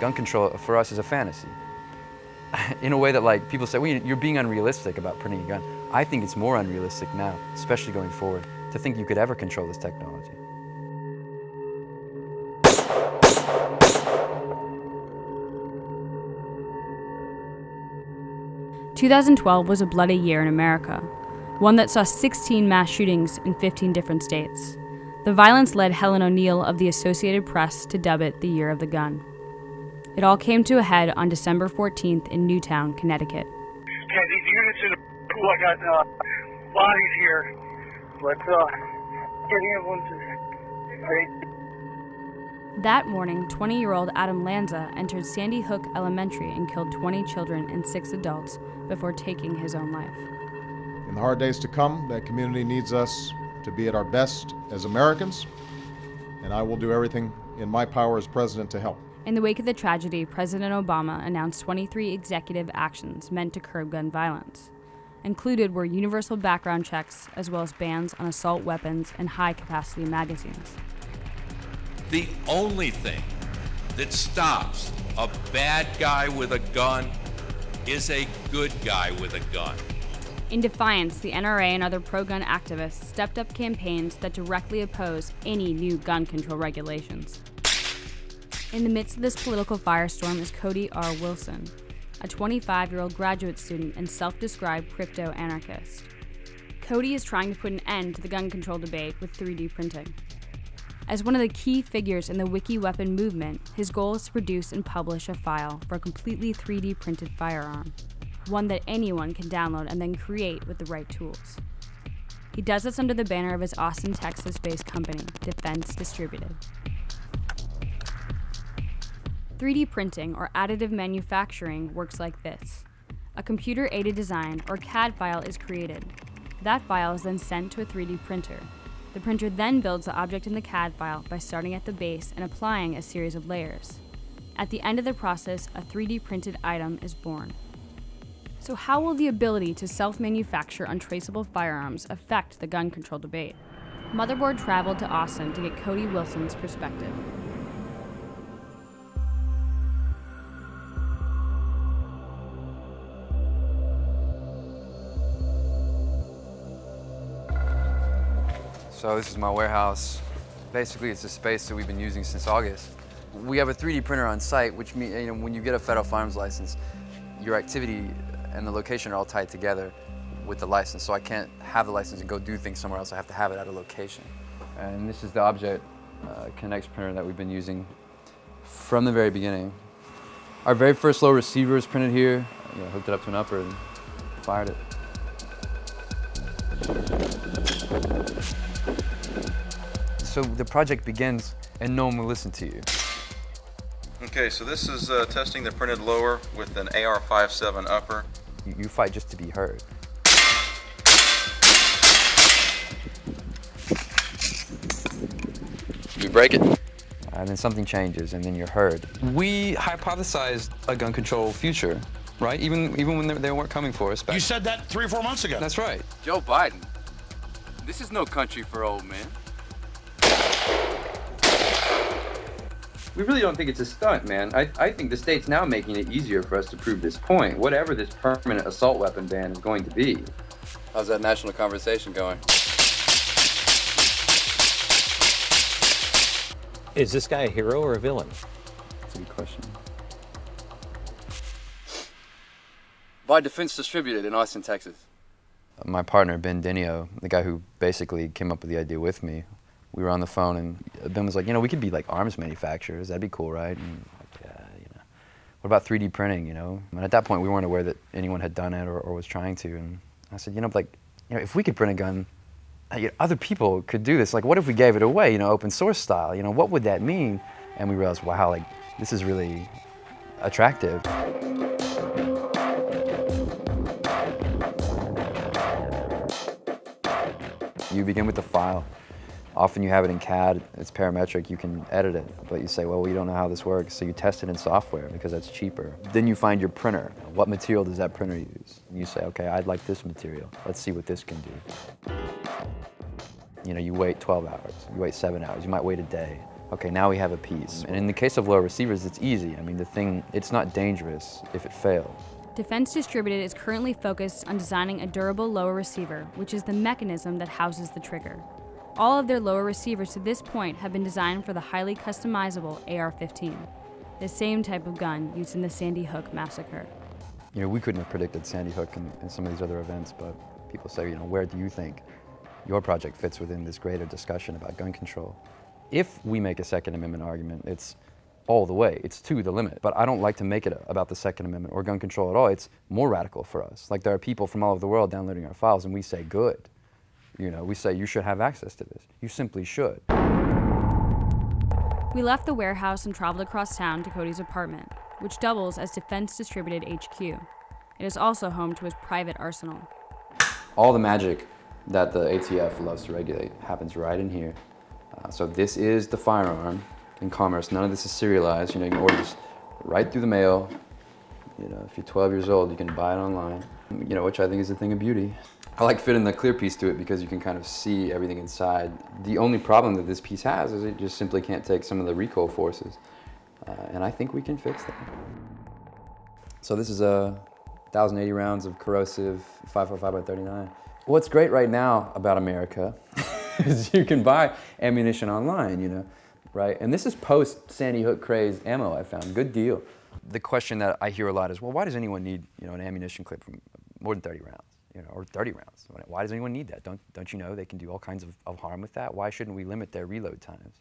gun control for us is a fantasy. In a way that like people say, well, you're being unrealistic about printing a gun. I think it's more unrealistic now, especially going forward, to think you could ever control this technology. "2012 was a bloody year in America, one that saw 16 mass shootings in 15 different states. The violence led Helen O'Neill of the Associated Press to dub it the Year of the Gun. It all came to a head on December 14th in Newtown, Connecticut. Yeah, these units in the pool, I got bodies here, but getting ambulances. That morning, 20-year-old Adam Lanza entered Sandy Hook Elementary and killed 20 children and 6 adults before taking his own life. In the hard days to come, that community needs us to be at our best as Americans, and I will do everything in my power as president to help. In the wake of the tragedy, President Obama announced 23 executive actions meant to curb gun violence. Included were universal background checks, as well as bans on assault weapons and high-capacity magazines. The only thing that stops a bad guy with a gun is a good guy with a gun. In defiance, the NRA and other pro-gun activists stepped up campaigns that directly oppose any new gun control regulations. In the midst of this political firestorm is Cody R. Wilson, a 25-year-old graduate student and self-described crypto-anarchist. Cody is trying to put an end to the gun control debate with 3D printing. As one of the key figures in the Wiki Weapon movement, his goal is to produce and publish a file for a completely 3D printed firearm, one that anyone can download and then create with the right tools. He does this under the banner of his Austin, Texas-based company, Defense Distributed. 3D printing, or additive manufacturing, works like this. A computer-aided design, or CAD file, is created. That file is then sent to a 3D printer. The printer then builds the object in the CAD file by starting at the base and applying a series of layers. At the end of the process, a 3D printed item is born. So how will the ability to self-manufacture untraceable firearms affect the gun control debate? Motherboard traveled to Austin to get Cody Wilson's perspective. So this is my warehouse. Basically, it's a space that we've been using since August. We have a 3D printer on site, which means when you get a federal firearms license, your activity and the location are all tied together with the license. So I can't have the license and go do things somewhere else. I have to have it at a location. And this is the Object Connect printer that we've been using from the very beginning. Our very first low receiver is printed here. Hooked it up to an upper and fired it. So the project begins and no one will listen to you. Okay, so this is testing the printed lower with an AR-57 upper. You fight just to be heard. You break it, and then something changes, and then you're heard. We hypothesized a gun control future, right? Even when they weren't coming for us. You said that 3 or 4 months ago. That's right. Joe Biden, this is no country for old men. We really don't think it's a stunt, man. I think the state's now making it easier for us to prove this point, whatever this permanent assault weapon ban is going to be. How's that national conversation going? Is this guy a hero or a villain? That's a good question. By Defense Distributed in Austin, Texas. My partner, Ben Denio, the guy who basically came up with the idea with me, we were on the phone and Ben was like, we could be like arms manufacturers. That'd be cool, right? And like, yeah, what about 3D printing, And at that point, we weren't aware that anyone had done it or was trying to. And I said, if we could print a gun, other people could do this. Like, what if we gave it away, open source style? What would that mean? And we realized, wow, this is really attractive. You begin with the file. Often you have it in CAD, it's parametric, you can edit it, but you say, well, you don't know how this works, so you test it in software because that's cheaper. Then you find your printer. What material does that printer use? And you say, okay, I'd like this material. Let's see what this can do. You wait 12 hours, you wait 7 hours, you might wait a day. Okay, now we have a piece. And in the case of lower receivers, it's easy. I mean, it's not dangerous if it fails. Defense Distributed is currently focused on designing a durable lower receiver, which is the mechanism that houses the trigger. All of their lower receivers to this point have been designed for the highly customizable AR-15, the same type of gun used in the Sandy Hook massacre. You know, we couldn't have predicted Sandy Hook and some of these other events, but people say, you know, where do you think your project fits within this greater discussion about gun control? If we make a Second Amendment argument, it's all the way, it's to the limit. But I don't like to make it about the Second Amendment or gun control at all. It's more radical for us. Like, there are people from all over the world downloading our files, and we say, good. You know, we say, you should have access to this. You simply should. We left the warehouse and traveled across town to Cody's apartment, which doubles as Defense Distributed HQ. It is also home to his private arsenal. All the magic that the ATF loves to regulate happens right in here. So this is the firearm in commerce. None of this is serialized. You know, you can order this right through the mail. You know, if you're 12 years old, you can buy it online. You know, which I think is a thing of beauty. I like fitting the clear piece to it because you can kind of see everything inside. The only problem that this piece has is it just simply can't take some of the recoil forces. And I think we can fix that. So this is 1,080 rounds of corrosive 5.45x39. What's great right now about America is you can buy ammunition online, you know, right? And this is post Sandy Hook craze ammo, I found. Good deal. The question that I hear a lot is, well, why does anyone need, you know, an ammunition clip from more than 30 rounds, you know, or 30 rounds? Why does anyone need that? Don't you know they can do all kinds of harm with that? Why shouldn't we limit their reload times?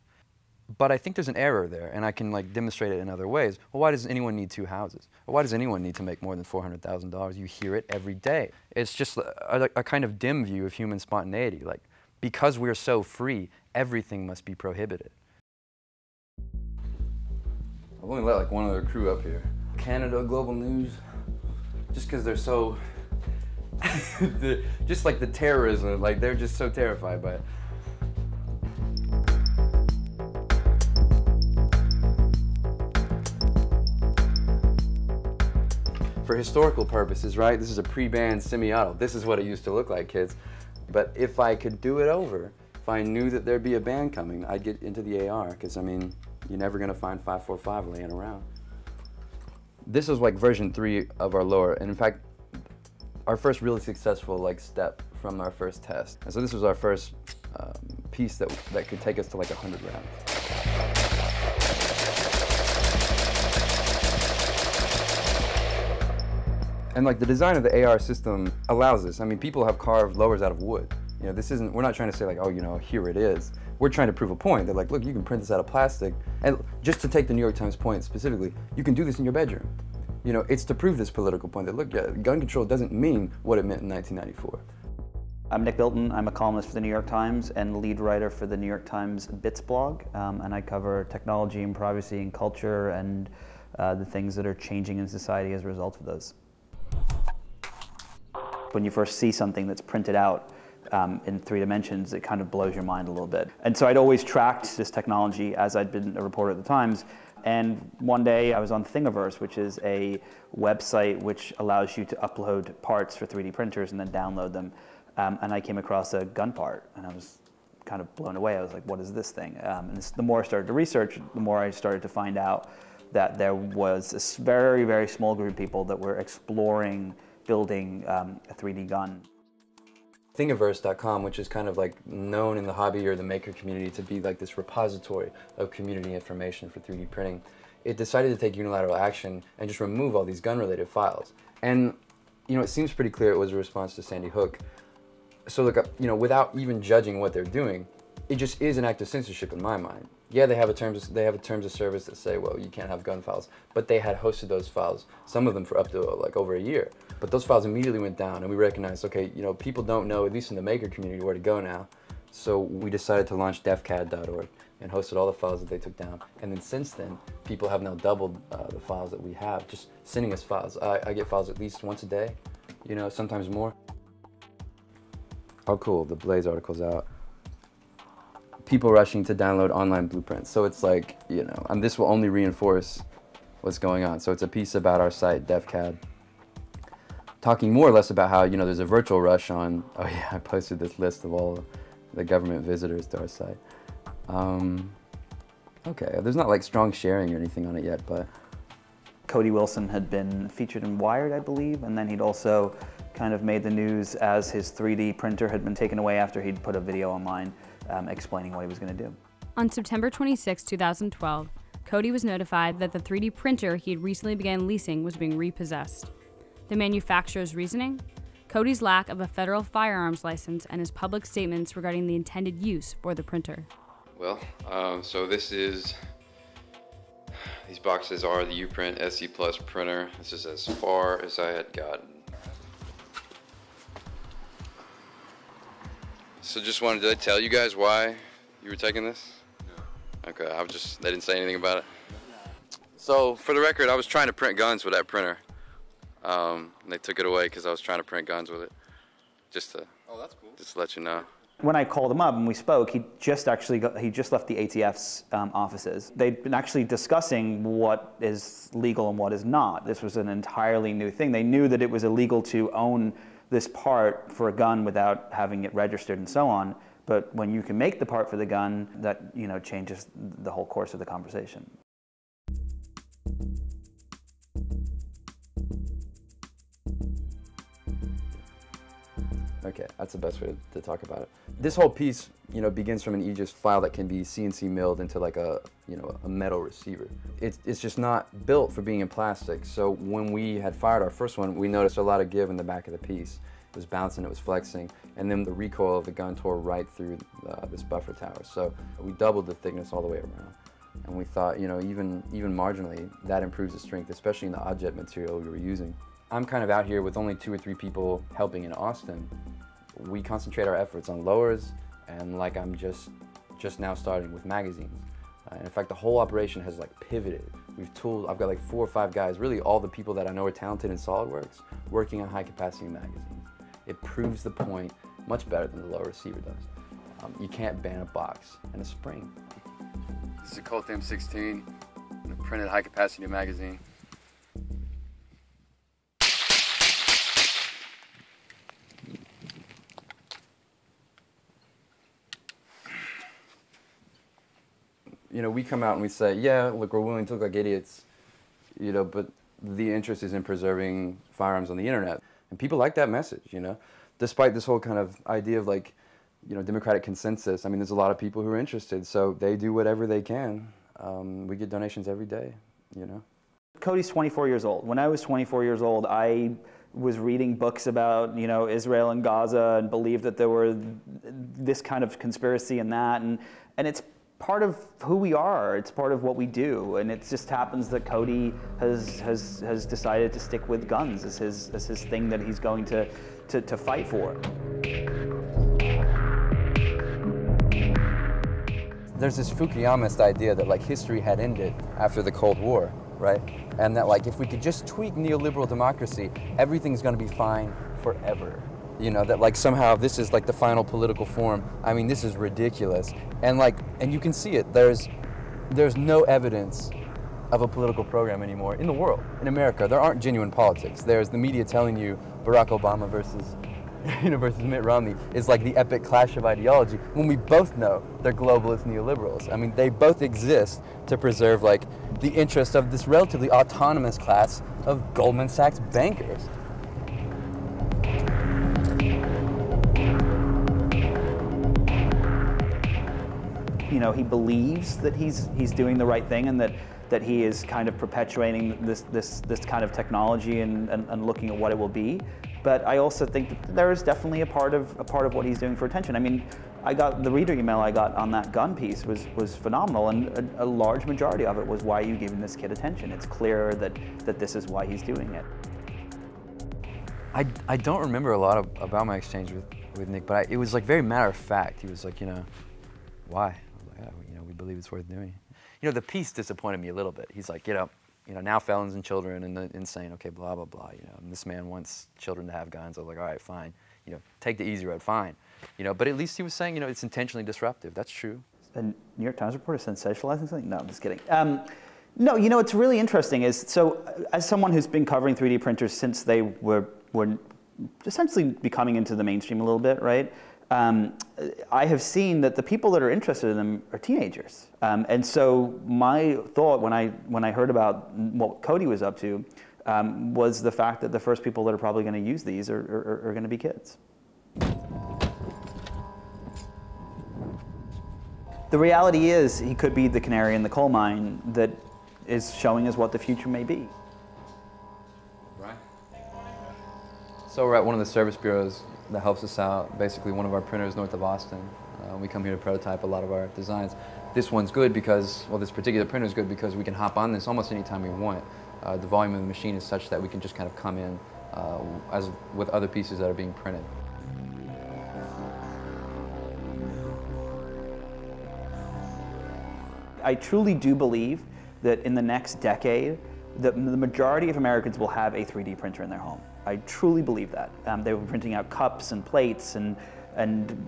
But I think there's an error there, and I can like demonstrate it in other ways. Well, why does anyone need 2 houses? Well, why does anyone need to make more than $400,000? You hear it every day. It's just a kind of dim view of human spontaneity. Like, because we're so free, everything must be prohibited. I've only let like one other crew up here. Canada Global News, just because they're so, just like the terrorism, like they're just so terrified by it. For historical purposes, right, this is a pre-band semi-auto. This is what it used to look like, kids. But if I could do it over, if I knew that there'd be a band coming, I'd get into the AR, because I mean, you're never gonna find 5.45 laying around. This is like version 3 of our lower, and in fact, our first really successful like step from our first test. And so this was our first piece that could take us to like 100 rounds. And like the design of the AR system allows this. I mean, people have carved lowers out of wood. You know, this isn't, we're not trying to say like, oh, you know, here it is. We're trying to prove a point. They're like, look, you can print this out of plastic. And just to take the New York Times point specifically, you can do this in your bedroom. You know, it's to prove this political point that, look, gun control doesn't mean what it meant in 1994. I'm Nick Bilton. I'm a columnist for the New York Times and lead writer for the New York Times Bits blog. And I cover technology and privacy and culture and the things that are changing in society as a result of those. When you first see something that's printed out in 3 dimensions, it kind of blows your mind a little bit. And so I'd always tracked this technology as I'd been a reporter at the Times. And one day I was on Thingiverse, which is a website which allows you to upload parts for 3D printers and then download them. And I came across a gun part, and I was kind of blown away. I was like, what is this thing? And the more I started to research, the more I started to find out that there was this very, very small group of people that were exploring building a 3D gun. Thingiverse.com, which is kind of like known in the hobby or the maker community to be like this repository of community information for 3D printing, it decided to take unilateral action and just remove all these gun-related files. And, you know, it seems pretty clear it was a response to Sandy Hook. So look, you know, without even judging what they're doing, it just is an act of censorship in my mind. Yeah, they have a terms of service that say, well, you can't have gun files, but they had hosted those files, some of them for up to like over a year. But those files immediately went down, and we recognized, okay, you know, people don't know, at least in the maker community, where to go now. So we decided to launch defcad.org and hosted all the files that they took down. And then since then, people have now doubled the files that we have, just sending us files. I get files at least once a day, you know, sometimes more. Oh, cool, the Blaze article's out. People rushing to download online blueprints. So it's like, you know, and this will only reinforce what's going on. So it's a piece about our site, defcad, talking more or less about how, you know, there's a virtual rush on, oh yeah, I posted this list of all the government visitors to our site. Okay, there's not like strong sharing or anything on it yet, but... Cody Wilson had been featured in Wired, I believe, and then he'd also kind of made the news as his 3D printer had been taken away after he'd put a video online explaining what he was going to do. On September 26, 2012, Cody was notified that the 3D printer he had recently began leasing was being repossessed. The manufacturer's reasoning? Cody's lack of a federal firearms license and his public statements regarding the intended use for the printer. Well, so this is... These boxes are the Uprint SE Plus printer. This is as far as I had gotten. So just wanted to tell you guys why you were taking this? No. Okay, they didn't say anything about it. So for the record, I was trying to print guns with that printer. And they took it away because I was trying to print guns with it. Just to, oh, that's cool. Just to let you know. When I called him up and we spoke, he just left the ATF's offices. They'd been actually discussing what is legal and what is not. This was an entirely new thing. They knew that it was illegal to own this part for a gun without having it registered and so on. But when you can make the part for the gun, that changes the whole course of the conversation. Okay, that's the best way to talk about it. This whole piece, begins from an Aegis file that can be CNC milled into like a metal receiver. It's just not built for being in plastic. So when we had fired our first one, we noticed a lot of give in the back of the piece. It was bouncing, it was flexing, and then the recoil of the gun tore right through this buffer tower. So we doubled the thickness all the way around. And we thought, even marginally, that improves the strength, especially in the Odjet material we were using. I'm kind of out here with only 2 or 3 people helping in Austin. We concentrate our efforts on lowers, and like I'm just now starting with magazines. And in fact, the whole operation has like pivoted. I've got like 4 or 5 guys, really all the people that I know are talented in SolidWorks, working on high capacity magazines. It proves the point much better than the lower receiver does. You can't ban a box and a spring. This is a Colt M16, a printed high capacity magazine. We come out and we say, yeah, look, we're willing to look like idiots, but the interest is in preserving firearms on the internet. And people like that message, Despite this whole kind of idea of like, democratic consensus, I mean, there's a lot of people who are interested, so they do whatever they can. We get donations every day, Cody's 24 years old. When I was 24 years old, I was reading books about, Israel and Gaza and believed that there were this kind of conspiracy and that, and it's part of who we are. It's part of what we do, and it just happens that Cody has decided to stick with guns as his thing that he's going to fight for. There's this Fukuyamist idea that like history had ended after the Cold War, right? And that like if we could just tweak neoliberal democracy, everything's going to be fine forever. That like somehow this is like the final political form. I mean, this is ridiculous. And you can see it. There's no evidence of a political program anymore in the world. In America, there aren't genuine politics. There's the media telling you Barack Obama versus Mitt Romney is like the epic clash of ideology, when we both know they're globalist neoliberals. I mean, they both exist to preserve like the interest of this relatively autonomous class of Goldman Sachs bankers. He believes that he's doing the right thing and that he is kind of perpetuating this kind of technology and looking at what it will be. But I also think that there is definitely a part of what he's doing for attention. I mean, the reader email I got on that gun piece was phenomenal, and a large majority of it was, why are you giving this kid attention? It's clear that this is why he's doing it. I don't remember a lot about my exchange with Nick, but it was like very matter of fact. He was like, why? I was like, yeah, we believe it's worth doing. The piece disappointed me a little bit. He's like, now felons and children and the insane, okay, blah, blah, blah, and this man wants children to have guns. I was like, all right, fine, take the easy road, fine. But at least he was saying, it's intentionally disruptive. That's true. The New York Times reporter sensationalizing something? No, I'm just kidding. No, what's really interesting is, so as someone who's been covering 3D printers since they were essentially becoming into the mainstream a little bit, right? I have seen that the people that are interested in them are teenagers. And so my thought when I heard about what Cody was up to was the fact that the first people that are probably going to use these are going to be kids. The reality is he could be the canary in the coal mine that is showing us what the future may be. Right. So we're at one of the service bureaus that helps us out. Basically, one of our printers north of Austin. We come here to prototype a lot of our designs. This one's good because, well, this particular printer is good because we can hop on this almost anytime we want. The volume of the machine is such that we can just kind of come in as with other pieces that are being printed. I truly do believe that in the next decade, the majority of Americans will have a 3D printer in their home. I truly believe that. They will be printing out cups and plates and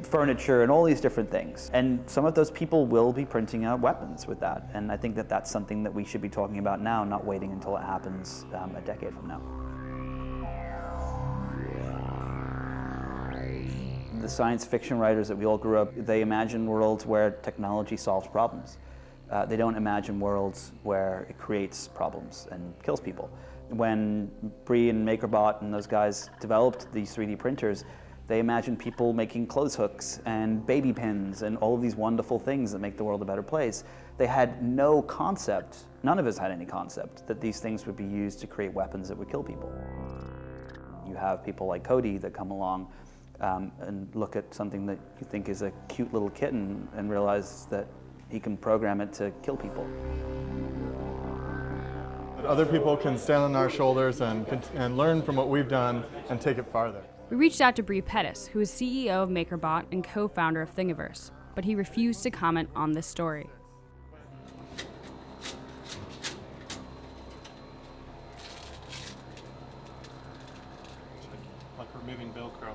furniture and all these different things. And some of those people will be printing out weapons with that. And I think that that's something that we should be talking about now, not waiting until it happens a decade from now. The science fiction writers that we all grew up, they imagine worlds where technology solves problems. They don't imagine worlds where it creates problems and kills people. When Bree and MakerBot and those guys developed these 3D printers, they imagined people making clothes hooks and baby pins and all of these wonderful things that make the world a better place. They had no concept, none of us had any concept, that these things would be used to create weapons that would kill people. You have people like Cody that come along and look at something that you think is a cute little kitten and realize that he can program it to kill people. Other people can stand on our shoulders and learn from what we've done and take it farther. We reached out to Bree Pettis, who is CEO of MakerBot and co-founder of Thingiverse, but he refused to comment on this story. Like removing Velcro.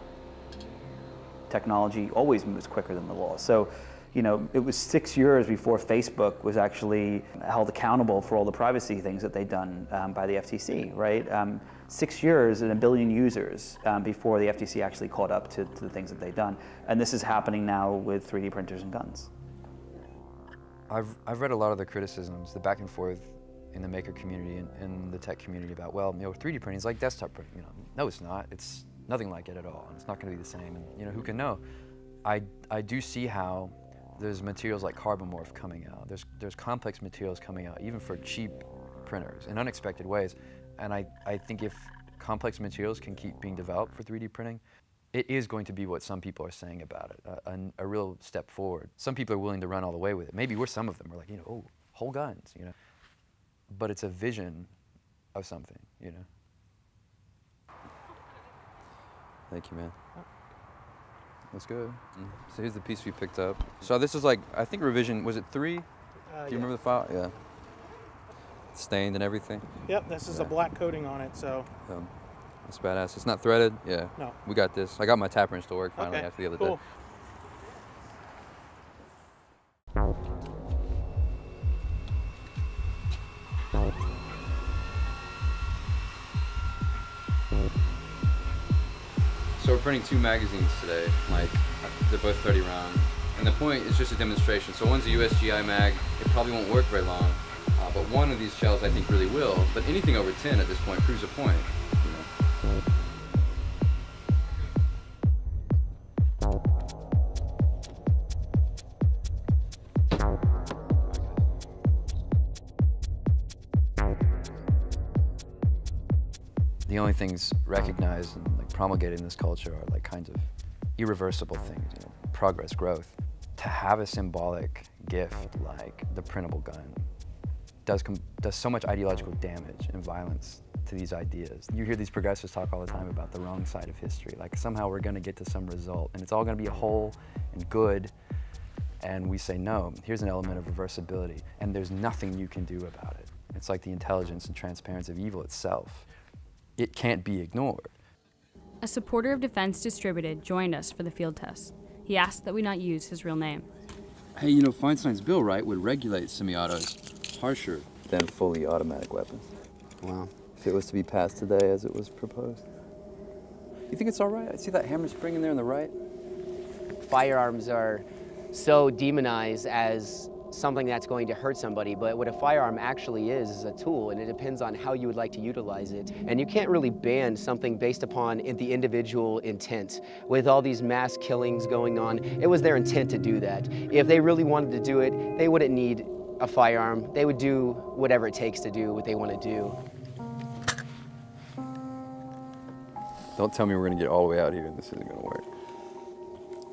Technology always moves quicker than the law. So, you know, it was 6 years before Facebook was actually held accountable for all the privacy things that they'd done by the FTC, right? 6 years and 1 billion users before the FTC actually caught up to the things that they'd done. And this is happening now with 3D printers and guns. I've read a lot of the criticisms, the back and forth in the maker community and the tech community about, well, you know, 3D printing is like desktop printing. You know, no, it's not. It's nothing like it at all. It's not going to be the same. And, you know, who can know? I do see how there's materials like Carbomorph coming out. There's complex materials coming out, even for cheap printers, in unexpected ways. And I think if complex materials can keep being developed for 3D printing, it is going to be what some people are saying about it, a real step forward. Some people are willing to run all the way with it. Maybe we're some of them. We're like, you know, oh, whole guns, you know. But it's a vision of something, you know. Thank you, man. That's good. So here's the piece we picked up. So this is like, I think revision, was it 3? Do you remember the file? Yeah. It's stained and everything? Yep, this is a black coating on it, so. That's badass. It's not threaded? Yeah. No. We got this. I got my tap wrench to work finally after the other day. So we're printing 2 magazines today, like they're both 30 round. And the point is just a demonstration. So one's a USGI mag, it probably won't work very long, but one of these shells I think really will. But anything over 10 at this point proves a point. You know? The only things recognized and like promulgated in this culture are like kinds of irreversible things, you know, progress, growth. To have a symbolic gift like the printable gun does so much ideological damage and violence to these ideas. You hear these progressives talk all the time about the wrong side of history, like somehow we're going to get to some result and it's all going to be whole and good, and we say no, here's an element of reversibility and there's nothing you can do about it. It's like the intelligence and transparency of evil itself. It can't be ignored. A supporter of Defense Distributed joined us for the field test. He asked that we not use his real name. Hey, you know, Feinstein's bill, right, would regulate semi-autos harsher than fully automatic weapons. Wow. If it was to be passed today as it was proposed. You think it's all right? I see that hammer spring in there on the right. firearms are so demonized as something that's going to hurt somebody, but what a firearm actually is a tool, and it depends on how you would like to utilize it. And you can't really ban something based upon the individual intent. With all these mass killings going on, it was their intent to do that. If they really wanted to do it, they wouldn't need a firearm. They would do whatever it takes to do what they want to do. Don't tell me we're gonna get all the way out here and this isn't gonna work.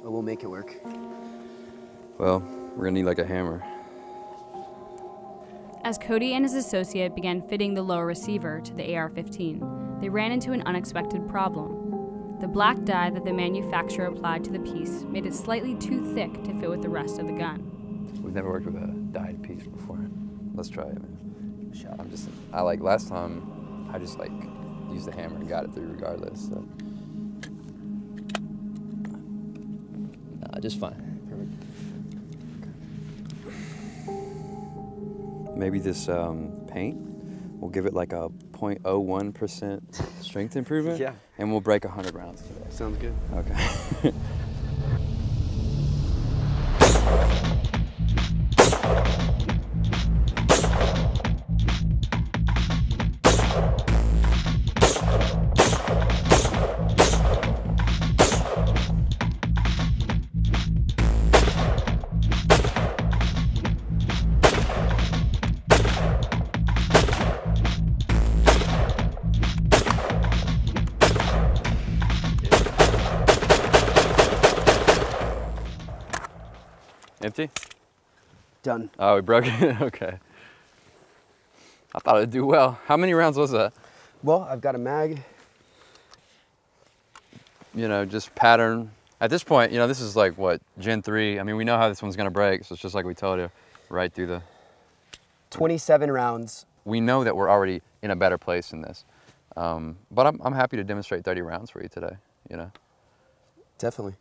But we'll make it work. Well, we're gonna need like a hammer. As Cody and his associate began fitting the lower receiver to the AR-15, they ran into an unexpected problem. The black dye that the manufacturer applied to the piece made it slightly too thick to fit with the rest of the gun. We've never worked with a dyed piece before. Let's try it, man. Give it a shot. I like last time, I just like used the hammer and got it through regardless. So. Nah, just fine. Maybe this paint will give it like a 0.01% strength improvement. Yeah. And we'll break 100 rounds today. Sounds good. Okay. Empty? Done. Oh, we broke it? Okay. I thought it'd do well. How many rounds was that? Well, I've got a mag. You know, just pattern. At this point, you know, this is like, what, Gen 3? I mean, we know how this one's gonna break, so it's just like we told you, right through the... 27 rounds. We know that we're already in a better place in this. But I'm happy to demonstrate 30 rounds for you today, you know? Definitely.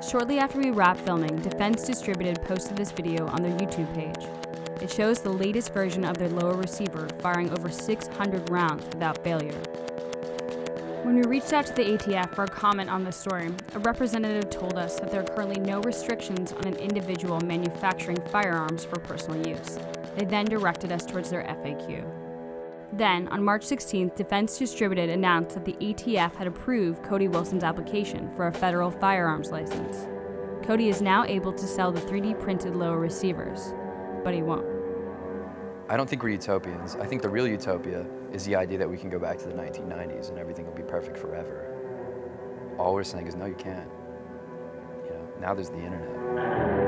Shortly after we wrapped filming, Defense Distributed posted this video on their YouTube page. It shows the latest version of their lower receiver firing over 600 rounds without failure. When we reached out to the ATF for a comment on this story, a representative told us that there are currently no restrictions on an individual manufacturing firearms for personal use. They then directed us towards their FAQ. Then, on March 16th, Defense Distributed announced that the ATF had approved Cody Wilson's application for a federal firearms license. Cody is now able to sell the 3D printed lower receivers, but he won't. I don't think we're utopians. I think the real utopia is the idea that we can go back to the 1990s and everything will be perfect forever. All we're saying is, no, you can't. You know, now there's the internet.